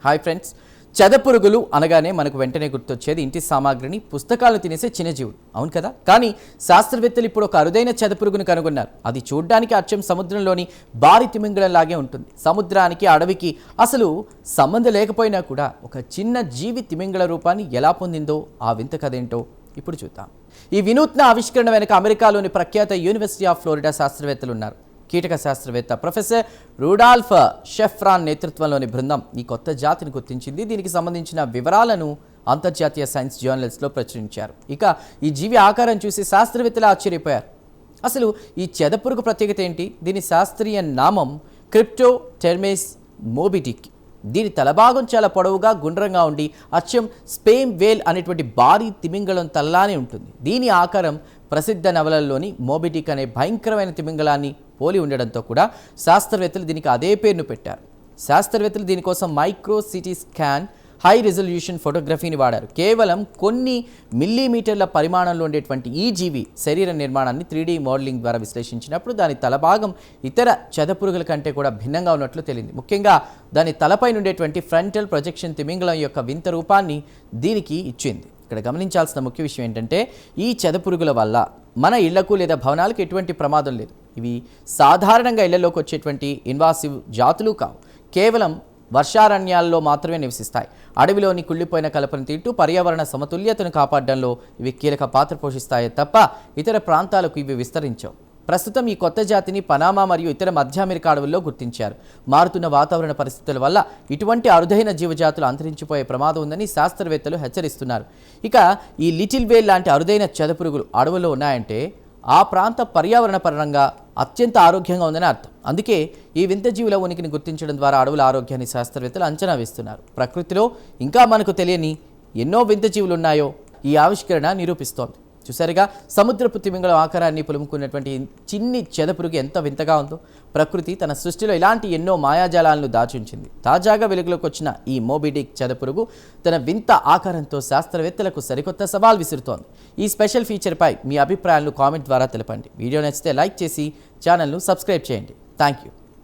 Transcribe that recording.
Hi friends, చెదపురుగులు అనగానే మనకు వెంటనే గుర్తొచ్చేది ఇంటి సామాగ్రిని, పుస్తకాలు తినేసే చిన్నజీవులు. అవును కదా? కానీ శాస్త్రవేత్తలు ఇప్పుడు ఒక అరుదైన చెదపురుగును కనుగొన్నారు. అది చూడ్డానికి అచ్చం సముద్రంలోని భారీ తిమింగళంలాగే ఉంటుంది. సముద్రానికి, అడవికి అసలు సంబంధం లేకపోయినా కూడా ఒక చిన్న జీవి తిమింగళ రూపాన్ని ఎలా పొందిందో ఆ వింత కథేంటో ఇప్పుడు చూద్దాం. ఈ వినూత్న ఆవిష్కరణ వెనుక అమెరికాలోని ప్రఖ్యాత యూనివర్సిటీ ఆఫ్ ఫ్లోరిడా శాస్త్రవేత్తలు ఉన్నారు. కీటక శాస్త్రవేత్త ప్రొఫెసర్ రూడాల్ఫ్ షెఫ్రాన్ నేతృత్వంలోని బృందం ఈ కొత్త జాతిని గుర్తించింది. దీనికి సంబంధించిన వివరాలను అంతర్జాతీయ సైన్స్ జర్నల్స్లో ప్రచురించారు. ఇక ఈ జీవి ఆకారం చూసి శాస్త్రవేత్తలు ఆశ్చర్యపోయారు. అసలు ఈ చెదపురుగు ప్రత్యేకత ఏంటి? దీని శాస్త్రీయ నామం క్రిప్టోటెర్మెస్ మోబిడిక్. దీని తలభాగం చాలా పొడవుగా, గుండ్రంగా ఉండి అచ్చం స్పెయిన్ వేల్ అనేటువంటి భారీ తిమింగళం తల్లానే ఉంటుంది. దీని ఆకారం ప్రసిద్ధ నవలల్లోని మోబిడిక్ అనే భయంకరమైన తిమింగళాన్ని పోలి ఉండడంతో కూడా శాస్త్రవేత్తలు దీనికి అదే పేరును పెట్టారు. శాస్త్రవేత్తలు దీనికోసం micro CT scan, high resolution ఫోటోగ్రఫీని వాడారు. కేవలం కొన్ని మిల్లీమీటర్ల పరిమాణంలో ఉండేటువంటి ఈ జీవి శరీర నిర్మాణాన్ని 3D మోడలింగ్ ద్వారా విశ్లేషించినప్పుడు దాని తలభాగం ఇతర చెదపురుగుల కంటే కూడా భిన్నంగా ఉన్నట్లు తేలింది. ముఖ్యంగా దాని తలపై ఉండేటువంటి ఫ్రంటల్ ప్రొజెక్షన్ తిమింగళం యొక్క వింత రూపాన్ని దీనికి ఇచ్చింది. ఇక్కడ గమనించాల్సిన ముఖ్య విషయం ఏంటంటే ఈ చెదపురుగుల వల్ల మన ఇళ్లకు లేదా భవనాలకు ఎటువంటి ప్రమాదం లేదు. ఇవి సాధారణంగా ఇళ్లలోకి వచ్చేటువంటి ఇన్వాసివ్ జాతులు కావు. కేవలం వర్షారణ్యాల్లో మాత్రమే నివసిస్తాయి. అడవిలోని కుళ్ళిపోయిన కలపను తింటూ పర్యావరణ సమతుల్యతను కాపాడడంలో ఇవి కీలక పాత్ర పోషిస్తాయే తప్ప ఇతర ప్రాంతాలకు ఇవి విస్తరించవు. ప్రస్తుతం ఈ కొత్త జాతిని పనామా మరియు ఇతర మధ్య అమెరికా అడవుల్లో గుర్తించారు. మారుతున్న వాతావరణ పరిస్థితుల వల్ల ఇటువంటి అరుదైన జీవజాతులు అంతరించిపోయే ప్రమాదం ఉందని శాస్త్రవేత్తలు హెచ్చరిస్తున్నారు. ఇక ఈ లిటిల్ వేల్ లాంటి అరుదైన చెదపురుగులు అడవుల్లో ఉన్నాయంటే ఆ ప్రాంత పర్యావరణ పరంగా అత్యంత ఆరోగ్యంగా ఉందని అర్థం. అందుకే ఈ వింత జీవుల ఉనికిని గుర్తించడం ద్వారా అడవుల ఆరోగ్యాన్ని శాస్త్రవేత్తలు అంచనా వేస్తున్నారు. ప్రకృతిలో ఇంకా మనకు తెలియని ఎన్నో వింత జీవులు ఉన్నాయో ఈ ఆవిష్కరణ నిరూపిస్తోంది. చూసారుగా, సముద్రపు తిమింగళం ఆకారాన్ని పులుముకున్నటువంటి చిన్ని చెదపురుగు ఎంత వింతగా ఉందో. ప్రకృతి తన సృష్టిలో ఇలాంటి ఎన్నో మాయాజాలాలను దాచుంచింది. తాజాగా వెలుగులోకి వచ్చిన ఈ మోబిడిక్ చెదపురుగు తన వింత ఆకారంతో శాస్త్రవేత్తలకు సరికొత్త సవాల్ విసురుతోంది. ఈ స్పెషల్ ఫీచర్పై మీ అభిప్రాయాలను కామెంట్ ద్వారా తెలపండి. వీడియో నచ్చితే లైక్ చేసి ఛానల్ను సబ్స్క్రైబ్ చేయండి. Thank you.